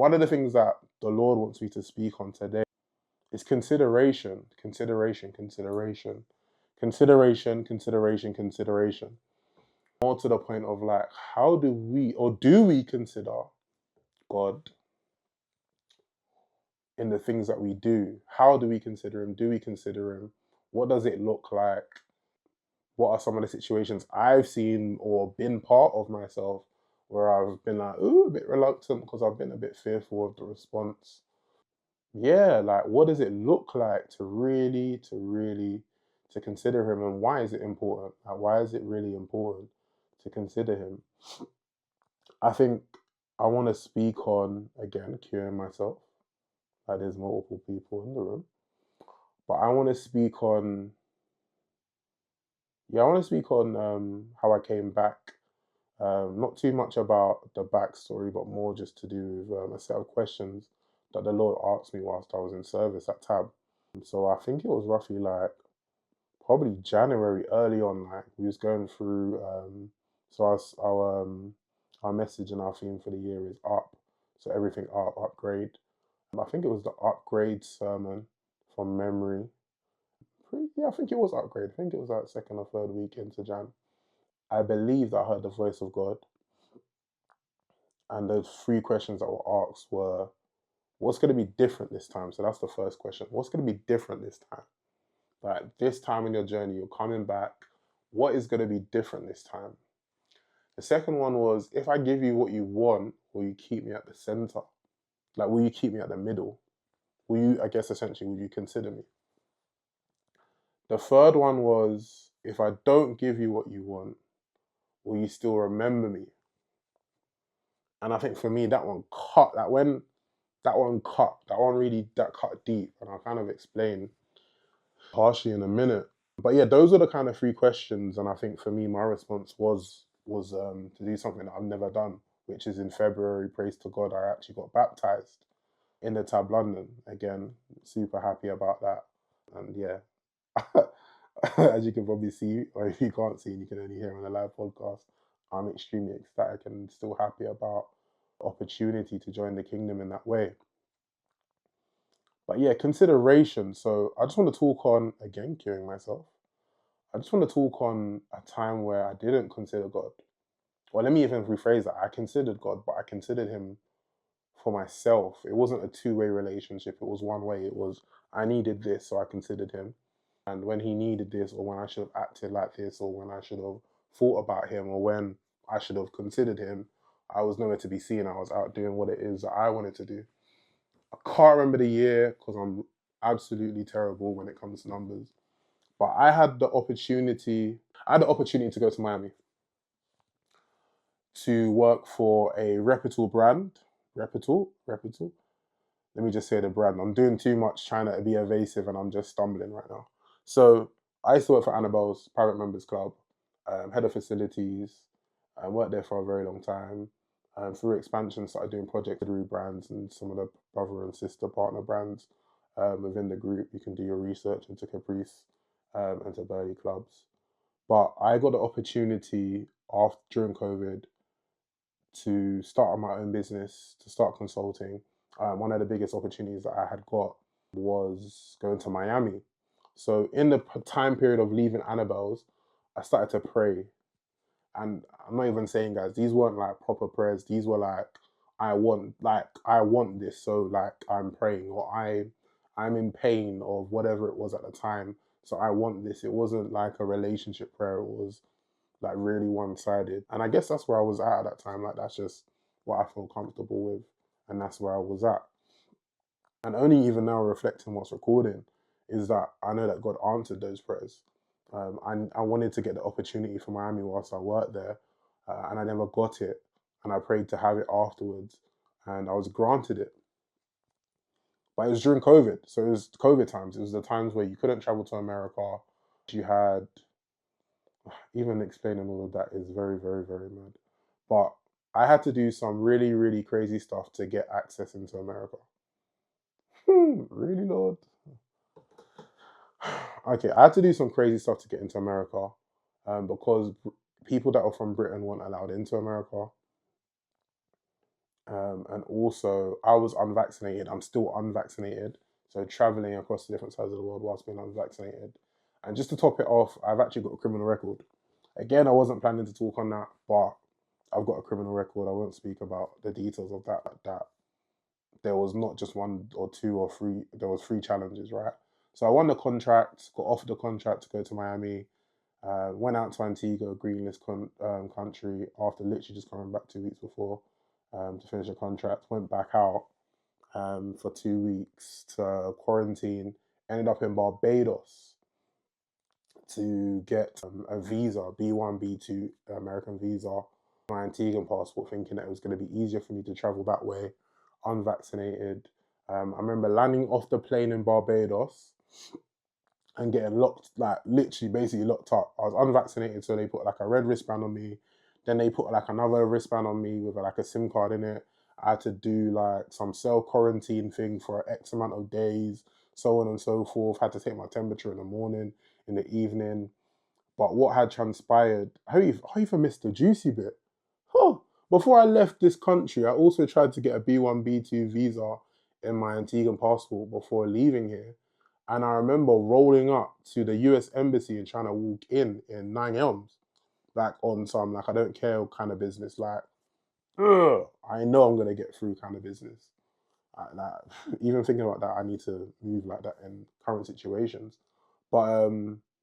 One of the things that the Lord wants me to speak on today is consideration, consideration, consideration, consideration, consideration, consideration. More to the point of like, how do we consider God in the things that we do? How do we consider Him? Do we consider Him? What does it look like? What are some of the situations I've seen or been part of myself where I've been like, ooh, a bit reluctant because I've been a bit fearful of the response? Yeah, like what does it look like to consider Him, and why is it important? Like, why is it really important to consider Him? I think I want to speak on, again, curing myself. Like there's multiple people in the room, but I want to speak on, how I came back. Not too much about the backstory, but more just to do with a set of questions that the Lord asked me whilst I was in service at Tab. So I think it was roughly like probably January, early on. Like we was going through. So our message and our theme for the year is up. So everything up, upgrade. I think it was the upgrade sermon from memory. Yeah, I think it was upgrade. I think it was like second or third week into Jan. I believe that I heard the voice of God, and those three questions that were asked were, what's going to be different this time? So that's the first question. What's going to be different this time? Like this time in your journey, you're coming back. What is going to be different this time? The second one was, if I give you what you want, will you keep me at the center? Like, will you keep me at the middle? Will you, I guess, essentially, will you consider me? The third one was, if I don't give you what you want, will you still remember me? And I think for me, that one cut, that one really, that cut deep. And I'll kind of explain partially in a minute. But yeah, those are the kind of three questions. And I think for me, my response was to do something that I've never done, which is in February, praise to God, I actually got baptized in the Tab London. Again, super happy about that. And yeah, as you can probably see, or if you can't see and you can only hear on the live podcast, I'm extremely ecstatic and still happy about the opportunity to join the kingdom in that way. But yeah, consideration. So I just want to talk on, again, curing myself. I just want to talk on a time where I didn't consider God. Well, let me even rephrase that. I considered God, but I considered Him for myself. It wasn't a two-way relationship. It was one way. It was, I needed this, so I considered Him. And when He needed this, or when I should have acted like this, or when I should have thought about Him, or when I should have considered Him, I was nowhere to be seen. I was out doing what it is that I wanted to do. I can't remember the year because I'm absolutely terrible when it comes to numbers. But I had the opportunity to go to Miami to work for a reputable brand. Reputable? Let me just say the brand. I'm doing too much trying to be evasive and I'm just stumbling right now. So I used to work for Annabelle's Private Members Club, head of facilities. I worked there for a very long time. Through expansion, started doing project through brands and some of the brother and sister partner brands within the group. You can do your research into Caprice and to Burley clubs. But I got the opportunity during COVID to start my own business, to start consulting. One of the biggest opportunities that I had got was going to Miami. So in the time period of leaving Annabelle's, I started to pray. And I'm not even saying, guys, these weren't like proper prayers. These were like, I want this. So like I'm praying, or I'm in pain of whatever it was at the time. So I want this. It wasn't like a relationship prayer. It was like really one-sided. And I guess that's where I was at that time. Like that's just what I feel comfortable with. And that's where I was at. And only even now reflecting what's recording is that I know that God answered those prayers. I wanted to get the opportunity for Miami whilst I worked there, and I never got it. And I prayed to have it afterwards, and I was granted it. But it was during COVID, so it was COVID times. It was the times where you couldn't travel to America. You had, even explaining all of that is very, very, very mad. But I had to do some really, really crazy stuff to get access into America. Really, Lord? Okay, I had to do some crazy stuff to get into America because people that are from Britain weren't allowed into America. And also, I was unvaccinated. I'm still unvaccinated. So traveling across the different sides of the world whilst being unvaccinated. And just to top it off, I've actually got a criminal record. Again, I wasn't planning to talk on that, but I've got a criminal record. I won't speak about the details of that. That there was not just one or two or three. There was three challenges, right? So I won the contract, got offered the contract to go to Miami. Went out to Antigua, greenless country, after literally just coming back 2 weeks before to finish the contract. Went back out for 2 weeks to quarantine. Ended up in Barbados to get a visa, B1, B2 American visa, my Antiguan passport, thinking that it was going to be easier for me to travel that way, unvaccinated. I remember landing off the plane in Barbados and getting locked, like literally basically locked up. I was unvaccinated, so they put like a red wristband on me. Then they put like another wristband on me with like a SIM card in it. I had to do like some self quarantine thing for X amount of days, so on and so forth. Had to take my temperature in the morning, in the evening. But what had transpired, I even missed the juicy bit. Huh. Before I left this country, I also tried to get a B1, B2 visa in my Antiguan passport before leaving here. And I remember rolling up to the US Embassy and trying to walk in Nine Elms, like on some, like, I don't care kind of business. Like, ugh, I know I'm going to get through kind of business. Like, even thinking about that, I need to move like that in current situations. But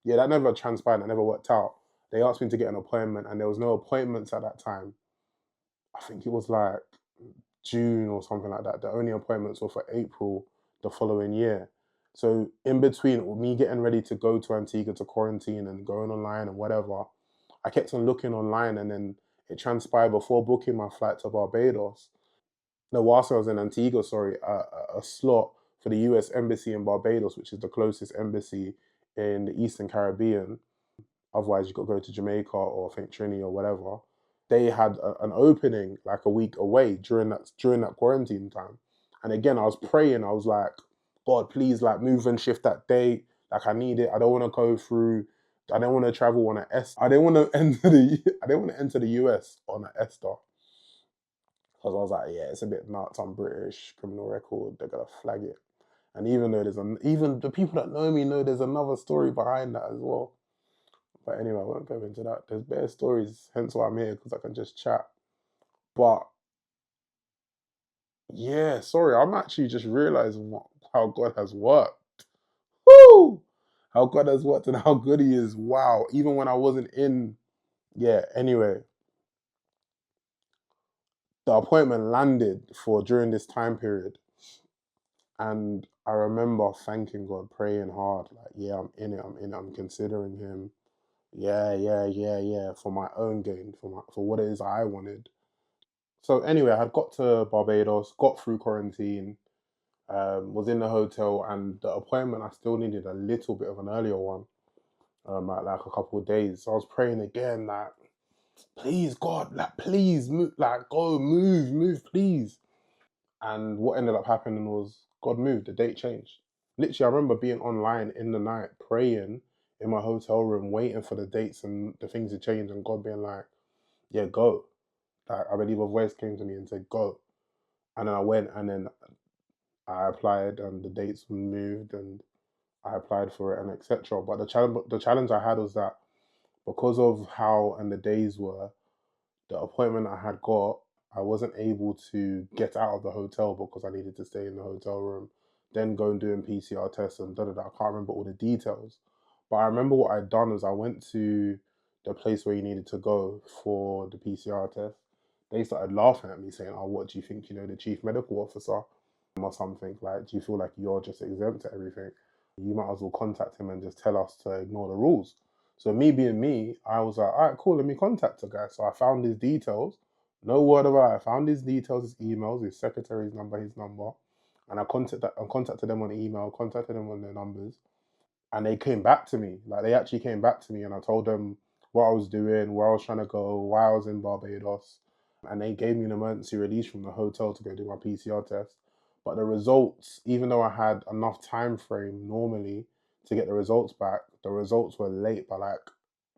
yeah, that never transpired. That never worked out. They asked me to get an appointment, and there was no appointments at that time. I think it was like June or something like that. The only appointments were for April the following year. So in between me getting ready to go to Antigua to quarantine and going online and whatever, I kept on looking online, and then it transpired before booking my flight to Barbados. No, whilst I was in Antigua, sorry, a slot for the US Embassy in Barbados, which is the closest embassy in the Eastern Caribbean. Otherwise, you got to go to Jamaica or I think Trinity or whatever. They had an opening like a week away during that quarantine time. And again, I was praying. I was like, God, please, like, move and shift that date. Like, I need it. I don't want to go through. I don't want to travel on an S. I didn't want to enter the. I didn't want to enter the US on an ESTA because I was like, yeah, it's a bit nuts. I'm British, criminal record. They're gonna flag it. And even though even the people that know me know there's another story behind that as well. But anyway, I won't go into that. There's better stories, hence why I'm here, because I can just chat. But yeah, sorry, I'm actually just realizing how God has worked. Woo! How God has worked and how good He is. Wow. Even when I wasn't in. Yeah, anyway, the appointment landed for during this time period. And I remember thanking God, praying hard, like, yeah, I'm in it, I'm in it, I'm considering Him. Yeah, yeah, yeah, yeah, for my own gain, for what it is I wanted. So anyway, I had got to Barbados, got through quarantine, was in the hotel, and the appointment I still needed a little bit of an earlier one, like a couple of days. So I was praying again, like, please God, like, please move, like, go, move, please. And what ended up happening was God moved, the date changed. Literally, I remember being online in the night, praying in my hotel room, waiting for the dates and the things to change, and God being like, yeah, go. Like, I believe a voice came to me and said, go. And then I went, and then I applied, and the dates moved, and I applied for it, and etc. But the challenge I had was that because of how and the days were, the appointment I had got, I wasn't able to get out of the hotel because I needed to stay in the hotel room, then go and doing PCR tests and da da da. I can't remember all the details, but I remember what I'd done was I went to the place where you needed to go for the PCR test. They started laughing at me, saying, "Oh, what do you think? The chief medical officer or something? Like, do you feel like you're just exempt to everything? You might as well contact him and just tell us to ignore the rules." So me being me, I was like, all right, cool, let me contact the guy. So I found his details. No word of a lie. I found his details, his emails, his secretary's number, his number. And I contacted them on email, contacted them on their numbers. And they came back to me. Like, they actually came back to me, and I told them what I was doing, where I was trying to go, why I was in Barbados. And they gave me an emergency release from the hotel to go do my PCR test. But the results, even though I had enough time frame normally to get the results back, the results were late by like,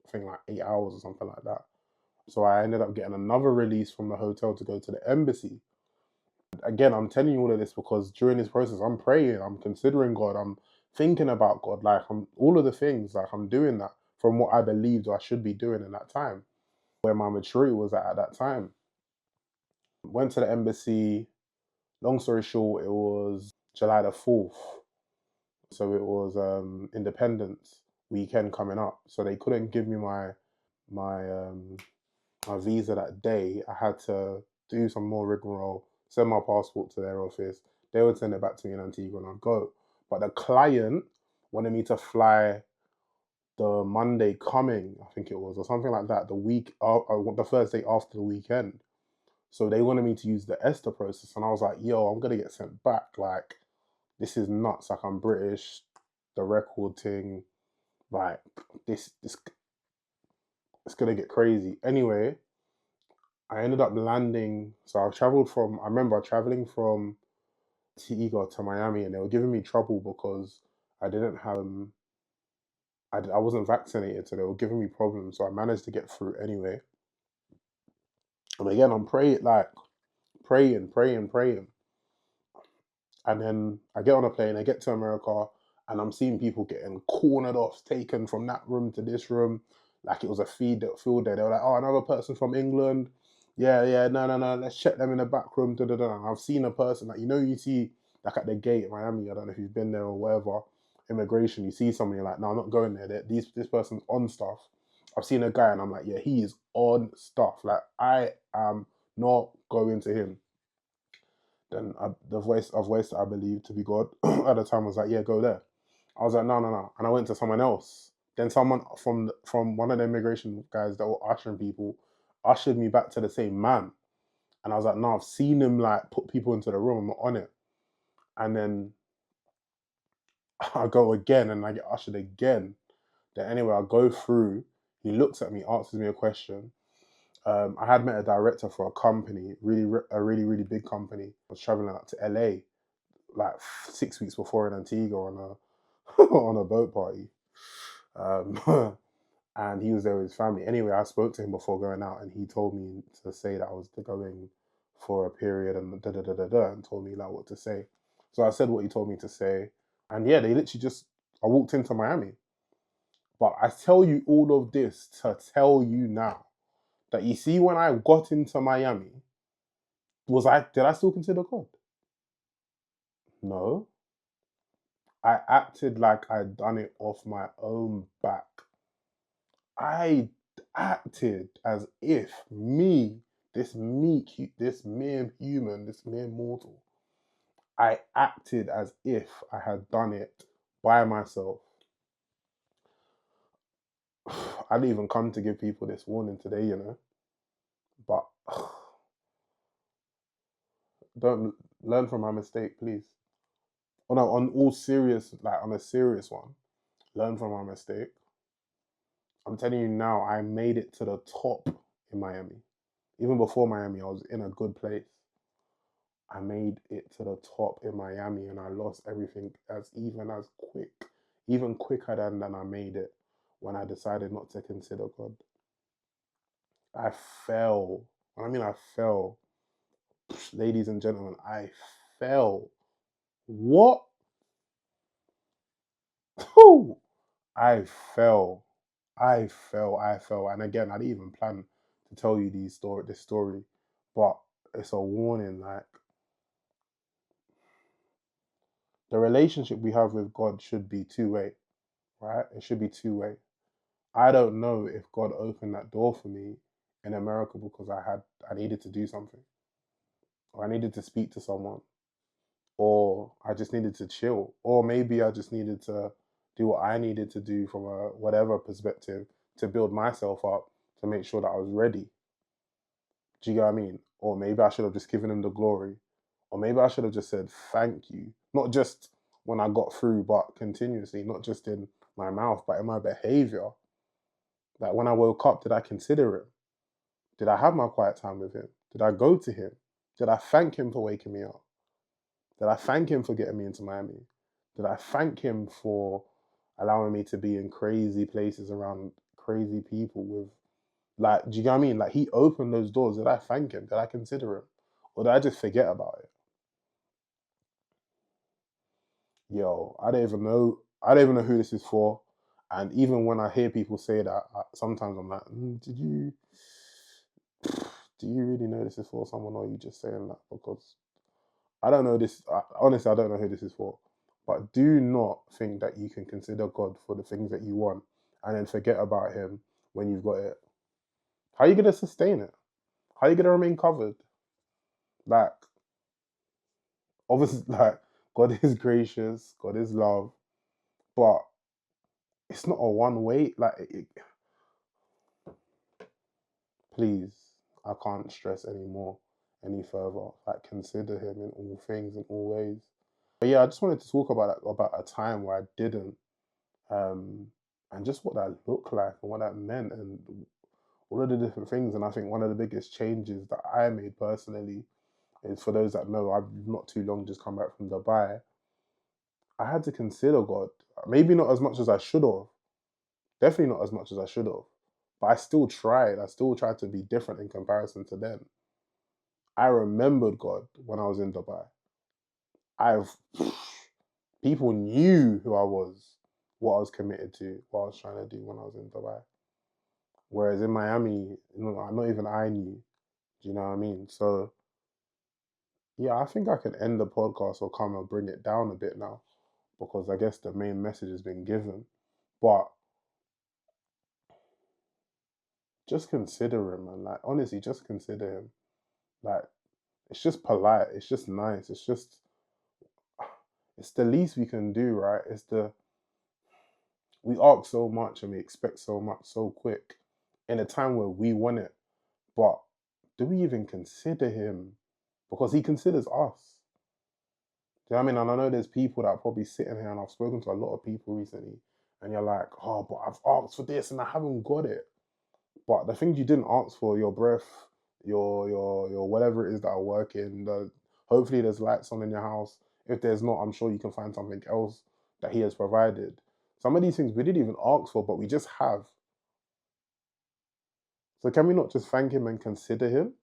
I think, like 8 hours or something like that. So I ended up getting another release from the hotel to go to the embassy. Again, I'm telling you all of this because during this process, I'm praying, I'm considering God, I'm thinking about God, like I'm all of the things, like I'm doing that from what I believed I should be doing in that time, where my maturity was at that time. Went to the embassy. Long story short, it was July the 4th. So it was Independence weekend coming up. So they couldn't give me my my visa that day. I had to do some more rigmarole, send my passport to their office. They would send it back to me in Antigua and I'd go. But the client wanted me to fly the Monday coming, I think it was, or something like that, the first day after the weekend. So they wanted me to use the ESTA process. And I was like, yo, I'm going to get sent back. Like, this is nuts. Like, I'm British, the record thing, like, this it's going to get crazy. Anyway, I ended up landing. So I remember traveling from Antigua to Miami, and they were giving me trouble because I didn't have, I wasn't vaccinated. So they were giving me problems. So I managed to get through anyway. And again, I'm praying. And then I get on a plane, I get to America, and I'm seeing people getting cornered off, taken from that room to this room, like it was a field day. They were like, oh, another person from England. Yeah, no, let's check them in the back room. Da, da, da. And I've seen a person, like, you see, like at the gate in Miami, I don't know if you've been there or wherever, immigration, you see somebody, you're like, no, I'm not going there. This person's on stuff. I've seen a guy and I'm like, yeah, he is on stuff. Like, I am not going to him. Then the voice that I believed to be God at the time was like, yeah, go there. I was like, no. And I went to someone else. Then someone from one of the immigration guys that were ushering people ushered me back to the same man. And I was like, no, I've seen him like put people into the room. I'm not on it. And then I go again and I get ushered again. Then anyway, I go through. He looks at me, answers me a question. I had met a director for a company, a really big company. I was traveling out to LA like 6 weeks before in Antigua on a on a boat party, and he was there with his family. Anyway, I spoke to him before going out, and he told me to say that I was going for a period and and told me like what to say. So I said what he told me to say, and yeah, they literally just I walked into Miami. But I tell you all of this to tell you now that you see when I got into Miami, did I still consider God? No. I acted like I'd done it off my own back. I acted as if me, this mere human, this mere mortal, I acted as if I had done it by myself. I didn't even come to give people this warning today, but don't learn from my mistake, please. Oh no, on all serious, like on a serious one, learn from my mistake. I'm telling you now, I made it to the top in Miami. Even before Miami, I was in a good place. I made it to the top in Miami and I lost everything as even quicker than I made it when I decided not to consider God. I fell. When I mean I fell, ladies and gentlemen, I fell. What? I fell. I fell. And again, I didn't even plan to tell you this story, but it's a warning. Like, the relationship we have with God should be two-way, right? It should be two-way. I don't know if God opened that door for me in America because I needed to do something, or I needed to speak to someone, or I just needed to chill, or maybe I just needed to do what I needed to do from a whatever perspective to build myself up to make sure that I was ready. Do you get what I mean? Or maybe I should have just given him the glory. Or maybe I should have just said thank you. Not just when I got through, but continuously, not just in my mouth, but in my behavior. Like when I woke up, did I consider him? Did I have my quiet time with him? Did I go to him? Did I thank him for waking me up? Did I thank him for getting me into Miami? Did I thank him for allowing me to be in crazy places around crazy people with, like, do you get what I mean? Like, he opened those doors. Did I thank him? Did I consider him? Or did I just forget about it? yo, I don't even know who this is for. And even when I hear people say that, sometimes I'm like, do you really know this is for someone, or are you just saying that because I don't know this? Honestly, I don't know who this is for. But do not think that you can consider God for the things that you want and then forget about Him when you've got it. How are you gonna sustain it? How are you gonna remain covered? Like, obviously, like, God is gracious, God is love, but it's not a one way. Like, please, I can't stress any further. Like, consider Him in all things, in all ways. But yeah, I just wanted to talk about a time where I didn't, um, and just what that looked like and what that meant, and all of the different things. And I think one of the biggest changes that I made personally is, for those that know, I've not too long just come back from Dubai. I had to consider God. Maybe not as much as I should have. Definitely not as much as I should have. But I still tried. I still tried to be different in comparison to them. I remembered God when I was in Dubai. I've People knew who I was, what I was committed to, what I was trying to do when I was in Dubai. Whereas in Miami, not even I knew. Do you know what I mean? So yeah, I think I can end the podcast or come and bring it down a bit now, because I guess the main message has been given. But just consider him, man. Like, honestly, just consider him. Like, it's just polite. It's just nice. It's the least we can do, right? We ask so much and we expect so much so quick in a time where we want it. But do we even consider him? Because he considers us. Do you know what I mean? And I know there's people that are probably sitting here, and I've spoken to a lot of people recently, and you're like, oh, but I've asked for this and I haven't got it. But the things you didn't ask for, your breath, your whatever it is that are working, hopefully there's lights on in your house. If there's not, I'm sure you can find something else that he has provided. Some of these things we didn't even ask for, but we just have. So can we not just thank him and consider him?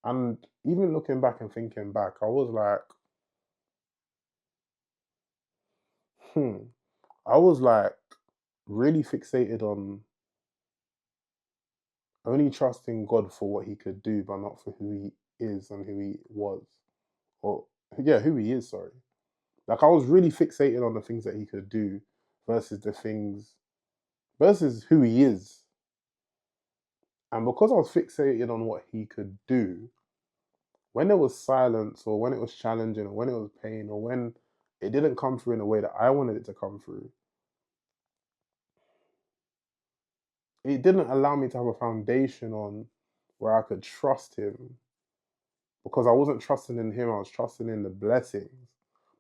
And even looking back and thinking back, I was like, I was like really fixated on only trusting God for what he could do, but not for who he is and who he was. Or, yeah, who he is, sorry. Like, I was really fixated on the things that he could do versus versus who he is. And because I was fixated on what he could do, when there was silence, or when it was challenging, or when it was pain, or when it didn't come through in a way that I wanted it to come through, it didn't allow me to have a foundation on where I could trust him, because I wasn't trusting in him, I was trusting in the blessings.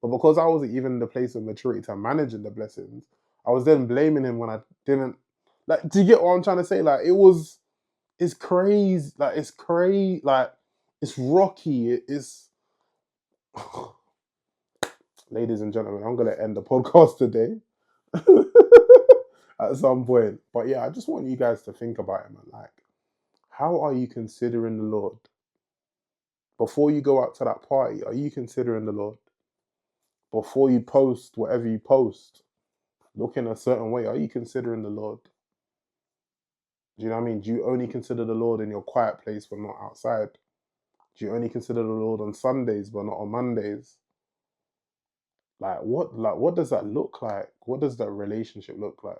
But because I wasn't even in the place of maturity to managing the blessings, I was then blaming him when I didn't. Like, do you get what I'm trying to say? Like, it's crazy. Like, it's crazy. Like, it's rocky. It's. Ladies and gentlemen, I'm going to end the podcast today at some point. But yeah, I just want you guys to think about it, man. Like, how are you considering the Lord? Before you go out to that party, are you considering the Lord? Before you post whatever you post, looking a certain way, are you considering the Lord? Do you know what I mean? Do you only consider the Lord in your quiet place but not outside? Do you only consider the Lord on Sundays but not on Mondays? Like what does that look like? What does that relationship look like?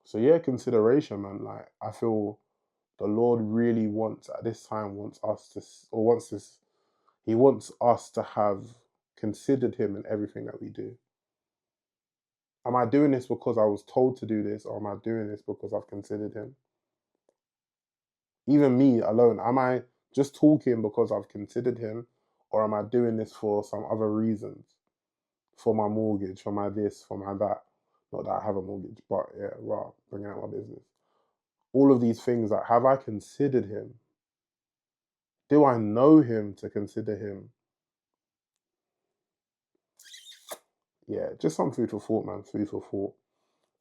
So yeah, consideration, man. Like, I feel the Lord really wants at this time wants us to or wants this he wants us to have considered him in everything that we do. Am I doing this because I was told to do this, or am I doing this because I've considered him? Even me alone, am I just talking because I've considered him, or am I doing this for some other reasons? For my mortgage, for my this, for my that. Not that I have a mortgage, but yeah, right, bringing out my business. All of these things, like, have I considered him? Do I know him to consider him? Yeah, just some food for thought, man. Food for thought.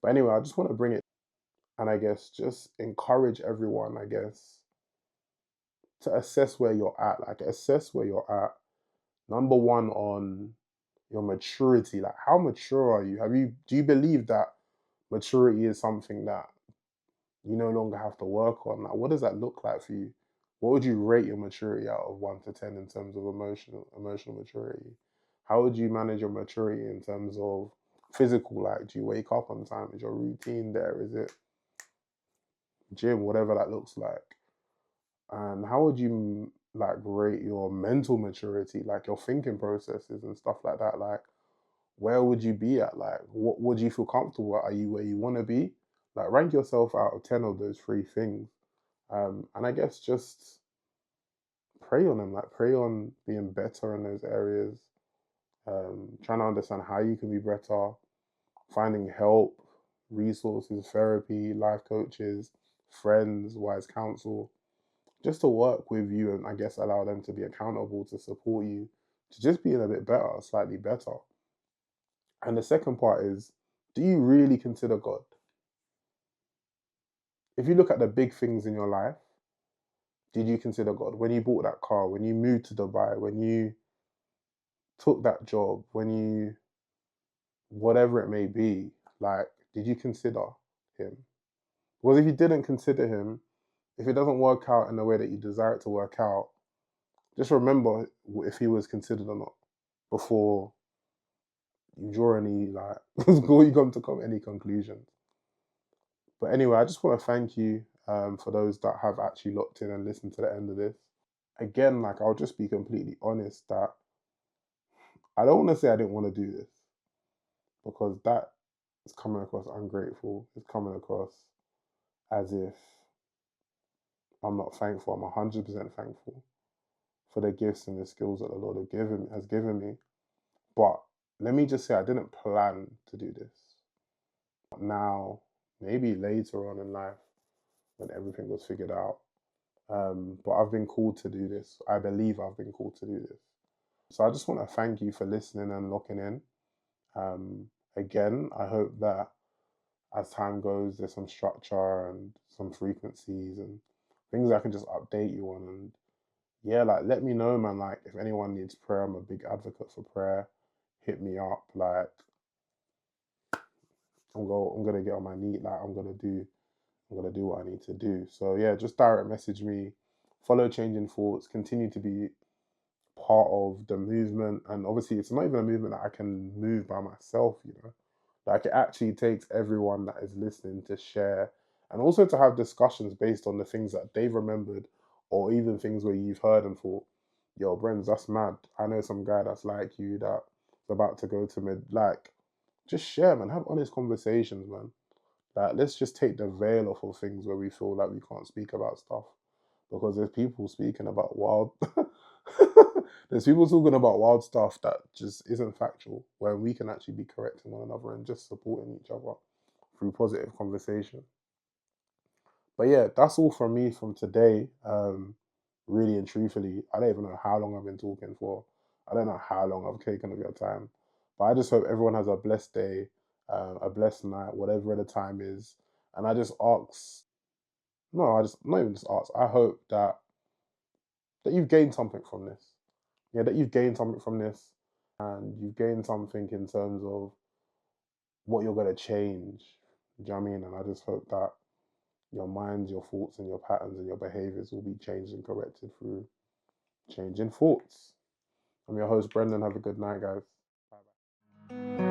But anyway, I just want to bring it, and I guess just encourage everyone, I guess, to assess where you're at. Like, assess where you're at. Number one, on your maturity. Like, how mature are you? Do you believe that maturity is something that you no longer have to work on? Like, what does that look like for you? What would you rate your maturity out of 1 to 10 in terms of emotional maturity? How would you manage your maturity in terms of physical? Like, do you wake up on time? Is your routine there? Is it gym? Whatever that looks like. And how would you like rate your mental maturity, like your thinking processes and stuff like that? Like, where would you be at? Like, what would you feel comfortable at? Are you where you want to be? Like, rank yourself out of 10 of those three things. And I guess just pray on them, like pray on being better in those areas, trying to understand how you can be better, finding help, resources, therapy, life coaches, friends, wise counsel, just to work with you and I guess allow them to be accountable to support you to just being a bit better, slightly better. And the second part is, do you really consider God? If you look at the big things in your life, did you consider God? When you bought that car, when you moved to Dubai, when you took that job, when you, whatever it may be, like, did you consider Him? Because if you didn't consider Him, if it doesn't work out in the way that you desire it to work out, just remember if He was considered or not before you draw any, like, before you come to any conclusions. But anyway, I just want to thank you for those that have actually locked in and listened to the end of this. Again, like, I'll just be completely honest that I don't want to say I didn't want to do this, because that is coming across ungrateful. It's coming across as if I'm not thankful. I'm 100% thankful for the gifts and the skills that the Lord has given me. But let me just say, I didn't plan to do this. Now, maybe later on in life, when everything was figured out, but I've been called to do this. I believe I've been called to do this. So I just want to thank you for listening and locking in. Again, I hope that as time goes, there's some structure and some frequencies and things I can just update you on. And yeah, like, let me know, man. Like, if anyone needs prayer, I'm a big advocate for prayer. Hit me up. Like, I'm gonna get on my knee. Like, I'm gonna do what I need to do. So yeah, just direct message me. Follow Changing Thoughts. Continue to be part of the movement. And obviously, it's not even a movement that I can move by myself. Like, it actually takes everyone that is listening to share and also to have discussions based on the things that they've remembered, or even things where you've heard and thought, yo, Brens, that's mad. I know some guy that's like you that's about to go to mid. Like, just share, man. Have honest conversations, man. Like, let's just take the veil off of things where we feel like we can't speak about stuff, because there's people speaking about wild. There's people talking about wild stuff that just isn't factual, where we can actually be correcting one another and just supporting each other through positive conversation. But yeah, that's all from me from today. Really and truthfully, I don't even know how long I've been talking for. I don't know how long I've taken of your time. But I just hope everyone has a blessed day, a blessed night, whatever the time is. And I just ask, no, I just, not even just ask, I hope that you've gained something from this. Yeah, that you've gained something from this, and you've gained something in terms of what you're going to change. Do you know what I mean? And I just hope that your minds, your thoughts, and your patterns and your behaviors will be changed and corrected through changing thoughts. I'm your host, Brendon. Have a good night, guys. Bye-bye.